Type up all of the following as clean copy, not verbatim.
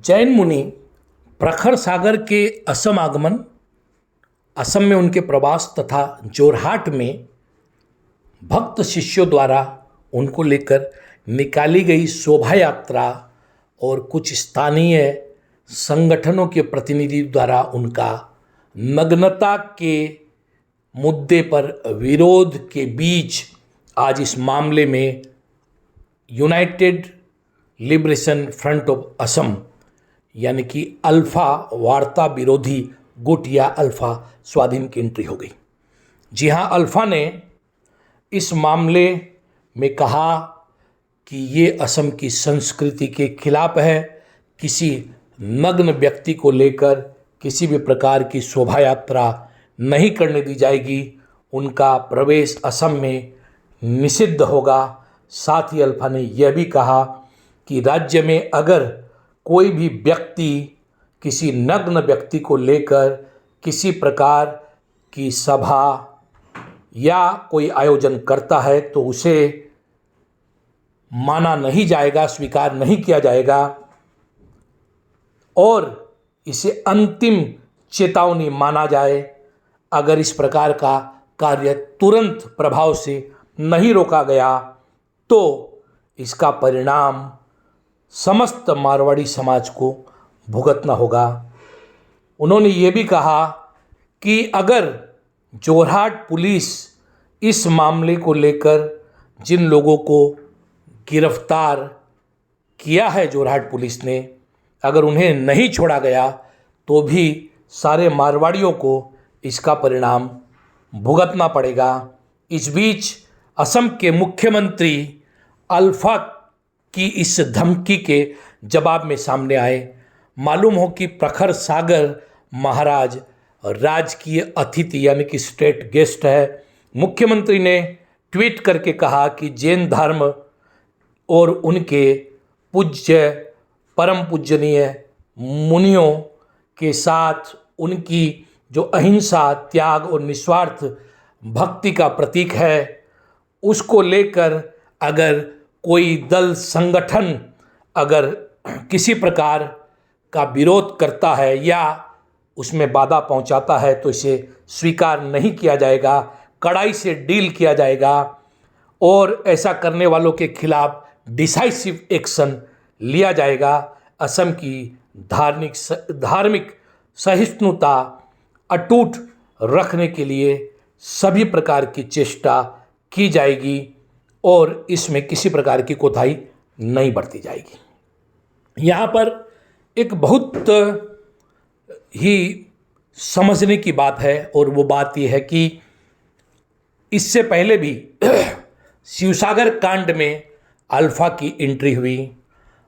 जैन मुनि प्रखर सागर के असम आगमन, असम में उनके प्रवास तथा जोरहाट में भक्त शिष्यों द्वारा उनको लेकर निकाली गई शोभा यात्रा और कुछ स्थानीय संगठनों के प्रतिनिधि द्वारा उनका नग्नता के मुद्दे पर विरोध के बीच आज इस मामले में United liberation front of Assam यानी कि अल्फा वार्ता विरोधी गुट या अल्फा स्वाधीन की एंट्री हो गई। जी हाँ, अल्फा ने इस मामले में कहा कि ये असम की संस्कृति के खिलाफ है। किसी नग्न व्यक्ति को लेकर किसी भी प्रकार की शोभा यात्रा नहीं करने दी जाएगी, उनका प्रवेश असम में निषिद्ध होगा। साथ ही अल्फा ने यह भी कहा कि राज्य में अगर कोई भी व्यक्ति किसी नग्न व्यक्ति को लेकर किसी प्रकार की सभा या कोई आयोजन करता है तो उसे माना नहीं जाएगा, स्वीकार नहीं किया जाएगा और इसे अंतिम चेतावनी माना जाए। अगर इस प्रकार का कार्य तुरंत प्रभाव से नहीं रोका गया तो इसका परिणाम समस्त मारवाड़ी समाज को भुगतना होगा। उन्होंने ये भी कहा कि अगर जोरहाट पुलिस इस मामले को लेकर जिन लोगों को गिरफ्तार किया है जोरहाट पुलिस ने, अगर उन्हें नहीं छोड़ा गया तो भी सारे मारवाड़ियों को इसका परिणाम भुगतना पड़ेगा। इस बीच असम के मुख्यमंत्री अल्फा की इस धमकी के जवाब में सामने आए। मालूम हो कि प्रखर सागर महाराज राजकीय अतिथि यानी कि स्टेट गेस्ट है। मुख्यमंत्री ने ट्वीट करके कहा कि जैन धर्म और उनके पूज्य परम पूजनीय मुनियों के साथ उनकी जो अहिंसा, त्याग और निस्वार्थ भक्ति का प्रतीक है, उसको लेकर अगर कोई दल संगठन अगर किसी प्रकार का विरोध करता है या उसमें बाधा पहुंचाता है तो इसे स्वीकार नहीं किया जाएगा, कड़ाई से डील किया जाएगा और ऐसा करने वालों के खिलाफ डिसाइसिव एक्शन लिया जाएगा। असम की धार्मिक सहिष्णुता अटूट रखने के लिए सभी प्रकार की चेष्टा की जाएगी और इसमें किसी प्रकार की कोताही नहीं बरती जाएगी। यहाँ पर एक बहुत ही समझने की बात है और वो बात ये है कि इससे पहले भी शिवसागर कांड में अल्फा की एंट्री हुई।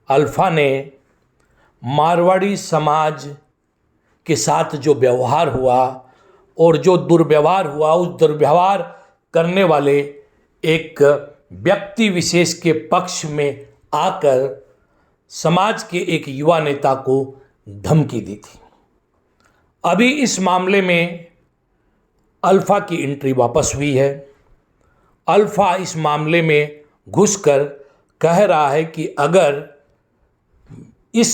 अल्फा ने मारवाड़ी समाज के साथ जो व्यवहार हुआ और जो दुर्व्यवहार हुआ, उस दुर्व्यवहार करने वाले एक व्यक्ति विशेष के पक्ष में आकर समाज के एक युवा नेता को धमकी दी थी। अभी इस मामले में अल्फा की एंट्री वापस हुई है। अल्फा इस मामले में घुसकर कह रहा है कि अगर इस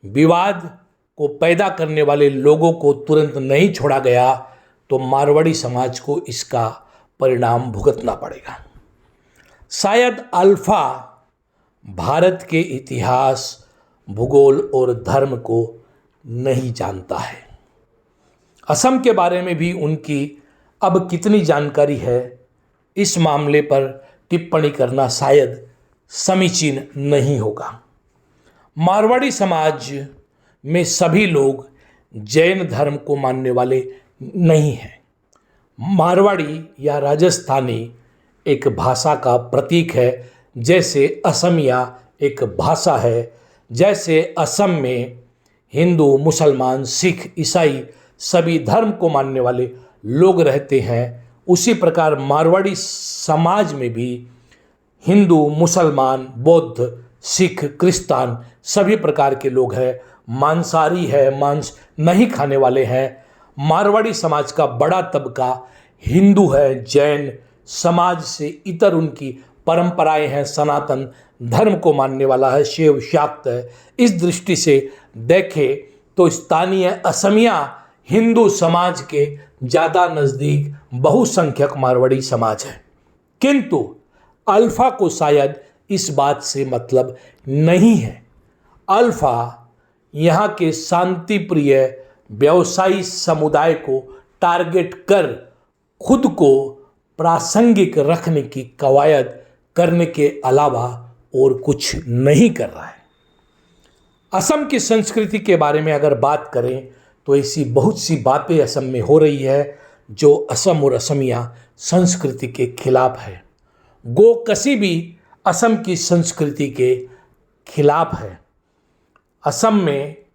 विवाद को पैदा करने वाले लोगों को तुरंत नहीं छोड़ा गया तो मारवाड़ी समाज को इसका परिणाम भुगतना पड़ेगा। शायद अल्फा भारत के इतिहास, भूगोल और धर्म को नहीं जानता है। असम के बारे में भी उनकी अब कितनी जानकारी है, इस मामले पर टिप्पणी करना शायद समीचीन नहीं होगा। मारवाड़ी समाज में सभी लोग जैन धर्म को मानने वाले नहीं हैं। मारवाड़ी या राजस्थानी एक भाषा का प्रतीक है, जैसे असमिया एक भाषा है। जैसे असम में हिंदू, मुसलमान, सिख, ईसाई सभी धर्म को मानने वाले लोग रहते हैं, उसी प्रकार मारवाड़ी समाज में भी हिंदू, मुसलमान, बौद्ध, सिख, क्रिस्तान सभी प्रकार के लोग हैं। मांसाहारी है, मांस नहीं खाने वाले हैं। मारवाड़ी समाज का बड़ा तबका हिंदू है। जैन समाज से इतर उनकी परंपराएं हैं, सनातन धर्म को मानने वाला है, शैव शाक्त है। इस दृष्टि से देखें तो स्थानीय असमिया हिंदू समाज के ज़्यादा नज़दीक बहुसंख्यक मारवाड़ी समाज है, किंतु अल्फा को शायद इस बात से मतलब नहीं है। अल्फा यहाँ के शांति प्रिय व्यवसायी समुदाय को टारगेट कर खुद को प्रासंगिक रखने की कवायद करने के अलावा और कुछ नहीं कर रहा है। असम की संस्कृति के बारे में अगर बात करें तो ऐसी बहुत सी बातें असम में हो रही है जो असम और असमिया संस्कृति के खिलाफ है। गोकशी भी असम की संस्कृति के खिलाफ है। असम में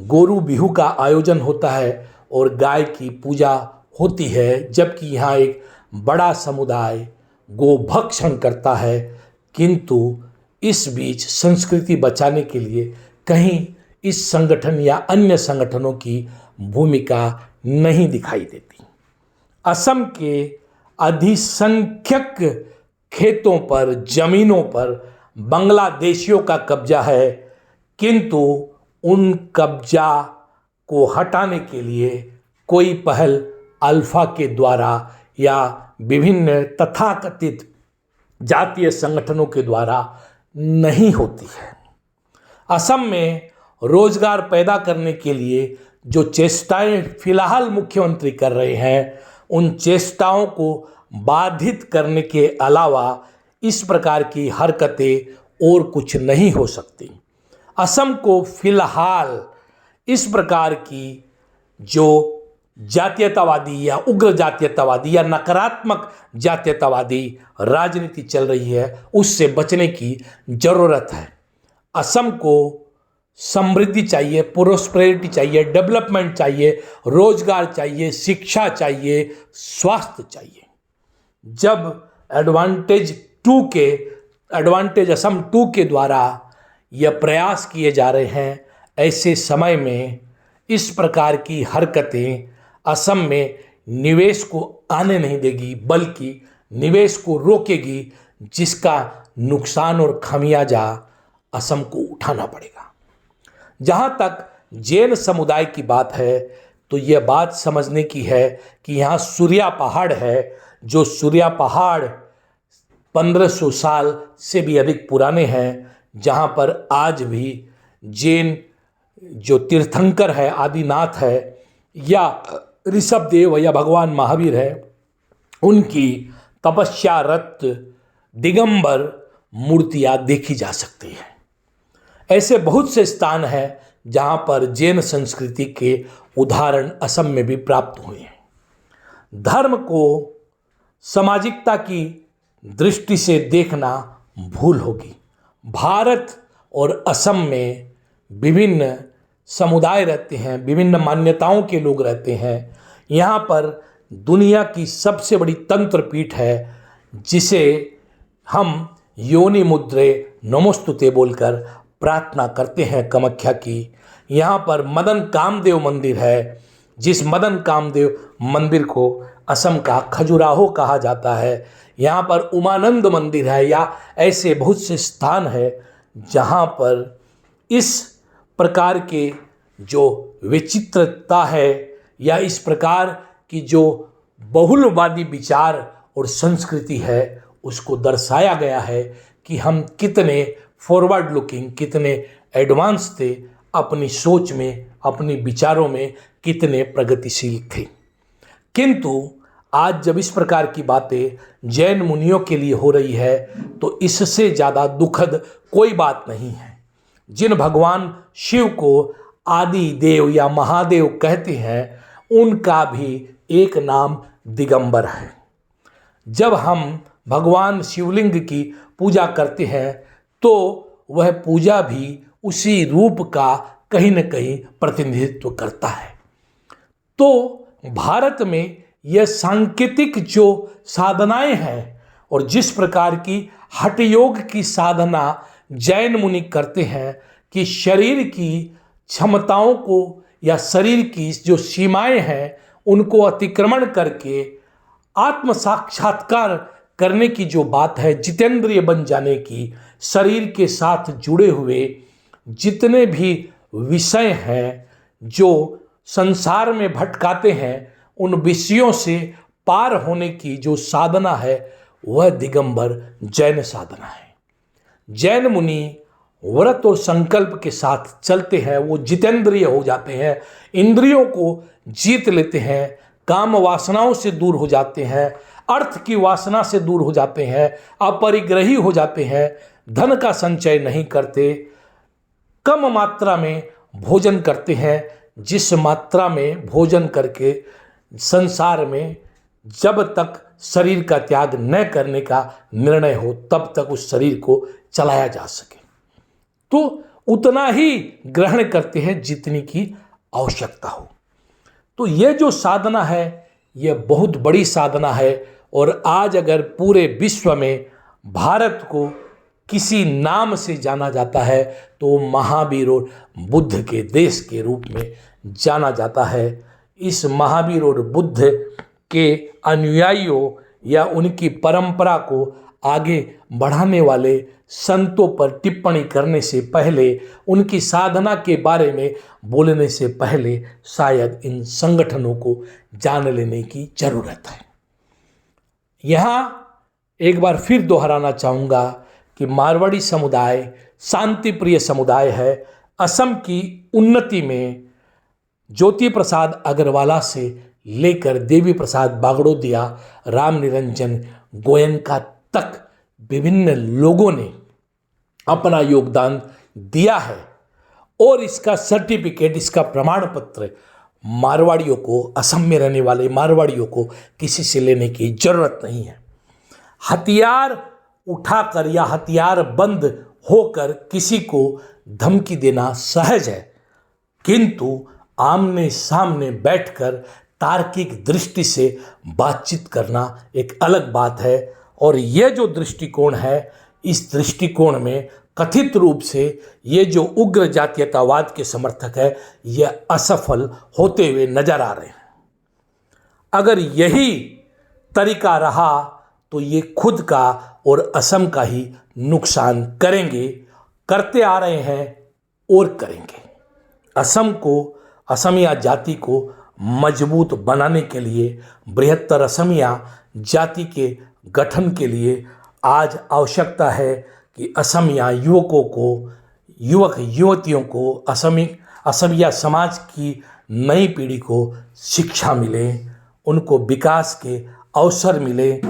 गोरू बिहू का आयोजन होता है और गाय की पूजा होती है, जबकि यहाँ एक बड़ा समुदाय गोभक्षण करता है। किंतु इस बीच संस्कृति बचाने के लिए कहीं इस संगठन या अन्य संगठनों की भूमिका नहीं दिखाई देती। असम के अधिसंख्यक खेतों पर, जमीनों पर बांग्लादेशियों का कब्जा है, किंतु उन कब्जा को हटाने के लिए कोई पहल अल्फा के द्वारा या विभिन्न तथाकथित जातीय संगठनों के द्वारा नहीं होती है। असम में रोजगार पैदा करने के लिए जो चेष्टाएं फिलहाल मुख्यमंत्री कर रहे हैं, उन चेष्टाओं को बाधित करने के अलावा इस प्रकार की हरकतें और कुछ नहीं हो सकती। असम को फिलहाल इस प्रकार की जो जातीयतावादी या उग्र जातीयतावादी या नकारात्मक जातीयतावादी राजनीति चल रही है, उससे बचने की ज़रूरत है। असम को समृद्धि चाहिए, प्रोस्पेरिटी चाहिए, डेवलपमेंट चाहिए, रोजगार चाहिए, शिक्षा चाहिए, स्वास्थ्य चाहिए। जब एडवांटेज असम 2 के द्वारा यह प्रयास किए जा रहे हैं, ऐसे समय में इस प्रकार की हरकतें असम में निवेश को आने नहीं देगी, बल्कि निवेश को रोकेगी, जिसका नुकसान और खामियाजा असम को उठाना पड़ेगा। जहाँ तक जैन समुदाय की बात है तो यह बात समझने की है कि यहाँ सूर्या पहाड़ है, जो सूर्या पहाड़ 1500 साल से भी अधिक पुराने हैं, जहाँ पर आज भी जैन जो तीर्थंकर है, आदिनाथ है, या ऋषभदेव या भगवान महावीर है, उनकी तपस्यारत दिगंबर मूर्तियाँ देखी जा सकती हैं। ऐसे बहुत से स्थान हैं जहाँ पर जैन संस्कृति के उदाहरण असम में भी प्राप्त हुए हैं। धर्म को सामाजिकता की दृष्टि से देखना भूल होगी। भारत और असम में विभिन्न समुदाय रहते हैं, विभिन्न मान्यताओं के लोग रहते हैं। यहाँ पर दुनिया की सबसे बड़ी तंत्र पीठ है, जिसे हम योनि मुद्रे नमोस्तुते बोलकर प्रार्थना करते हैं कामाख्या की। यहाँ पर मदन कामदेव मंदिर है, जिस मदन कामदेव मंदिर को असम का खजुराहो कहा जाता है। यहाँ पर उमानंद मंदिर है, या ऐसे बहुत से स्थान है जहाँ पर इस प्रकार के जो विचित्रता है या इस प्रकार की जो बहुलवादी विचार और संस्कृति है, उसको दर्शाया गया है कि हम कितने फॉरवर्ड लुकिंग, कितने एडवांस थे अपनी सोच में, अपने विचारों में कितने प्रगतिशील थे। किंतु आज जब इस प्रकार की बातें जैन मुनियों के लिए हो रही है, तो इससे ज़्यादा दुखद कोई बात नहीं है। जिन भगवान शिव को आदि देव या महादेव कहते हैं, उनका भी एक नाम दिगंबर है। जब हम भगवान शिवलिंग की पूजा करते हैं तो वह पूजा भी उसी रूप का कहीं न कहीं प्रतिनिधित्व करता है। तो भारत में यह सांकेतिक जो साधनाएं हैं और जिस प्रकार की हठ योग की साधना जैन मुनि करते हैं कि शरीर की क्षमताओं को या शरीर की जो सीमाएं हैं उनको अतिक्रमण करके आत्म साक्षात्कार करने की जो बात है, जितेंद्रिय बन जाने की, शरीर के साथ जुड़े हुए जितने भी विषय हैं जो संसार में भटकाते हैं, उन विषयों से पार होने की जो साधना है वह दिगंबर जैन साधना है। जैन मुनि व्रत और संकल्प के साथ चलते हैं, वो जितेंद्रिय हो जाते हैं, इंद्रियों को जीत लेते हैं, काम वासनाओं से दूर हो जाते हैं, अर्थ की वासना से दूर हो जाते हैं, अपरिग्रही हो जाते हैं, धन का संचय नहीं करते, कम मात्रा में भोजन करते हैं, जिस मात्रा में भोजन करके संसार में जब तक शरीर का त्याग न करने का निर्णय हो तब तक उस शरीर को चलाया जा सके, तो उतना ही ग्रहण करते हैं जितनी की आवश्यकता हो। तो ये जो साधना है यह बहुत बड़ी साधना है, और आज अगर पूरे विश्व में भारत को किसी नाम से जाना जाता है तो महावीर और बुद्ध के देश के रूप में जाना जाता है। इस महावीर और बुद्ध के अनुयायियों या उनकी परंपरा को आगे बढ़ाने वाले संतों पर टिप्पणी करने से पहले, उनकी साधना के बारे में बोलने से पहले शायद इन संगठनों को जान लेने की जरूरत है। यहाँ एक बार फिर दोहराना चाहूँगा कि मारवाड़ी समुदाय शांति प्रिय समुदाय है। असम की उन्नति में ज्योति प्रसाद अग्रवाला से लेकर देवी प्रसाद बागड़ोदिया, राम निरंजन गोयनका तक विभिन्न लोगों ने अपना योगदान दिया है, और इसका सर्टिफिकेट, इसका प्रमाण पत्र मारवाड़ियों को, असम में रहने वाले मारवाड़ियों को किसी से लेने की जरूरत नहीं है। हथियार उठाकर या हथियार बंद होकर किसी को धमकी देना सहज है, किंतु आमने सामने बैठकर तार्किक दृष्टि से बातचीत करना एक अलग बात है। और ये जो दृष्टिकोण है, इस दृष्टिकोण में कथित रूप से ये जो उग्र जातीयतावाद के समर्थक है, ये असफल होते हुए नजर आ रहे हैं। अगर यही तरीका रहा तो ये खुद का और असम का ही नुकसान करेंगे, करते आ रहे हैं और करेंगे। असम को, असमिया जाति को मजबूत बनाने के लिए, बृहत्तर असमिया जाति के गठन के लिए आज आवश्यकता है कि असमिया युवकों को, युवक युवतियों को, असमिया समाज की नई पीढ़ी को शिक्षा मिले, उनको विकास के अवसर मिले,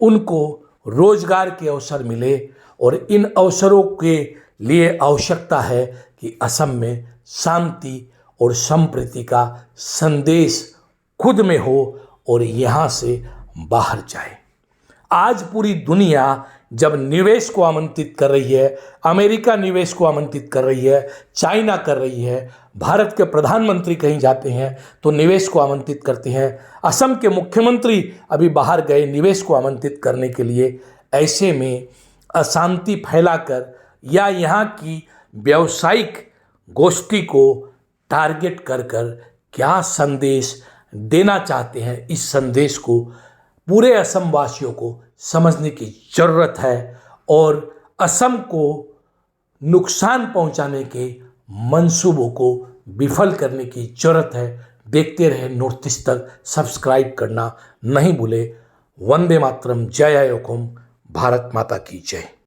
उनको रोजगार के अवसर मिले। और इन अवसरों के लिए आवश्यकता है कि असम में शांति और संप्रीति का संदेश खुद में हो और यहाँ से बाहर जाए। आज पूरी दुनिया जब निवेश को आमंत्रित कर रही है, अमेरिका निवेश को आमंत्रित कर रही है, चाइना कर रही है, भारत के प्रधानमंत्री कहीं जाते हैं तो निवेश को आमंत्रित करते हैं, असम के मुख्यमंत्री अभी बाहर गए निवेश को आमंत्रित करने के लिए। ऐसे में अशांति फैलाकर या यहाँ की व्यावसायिक गोष्ठी को टारगेट कर क्या संदेश देना चाहते हैं, इस संदेश को पूरे असम वासियों को समझने की जरूरत है। और असम को नुकसान पहुंचाने के मंसूबों को विफल करने की जरूरत है। देखते रहे नॉर्थ ईस्ट तक, सब्सक्राइब करना नहीं भूले। वंदे मातरम, जय आयोकुम, भारत माता की जय।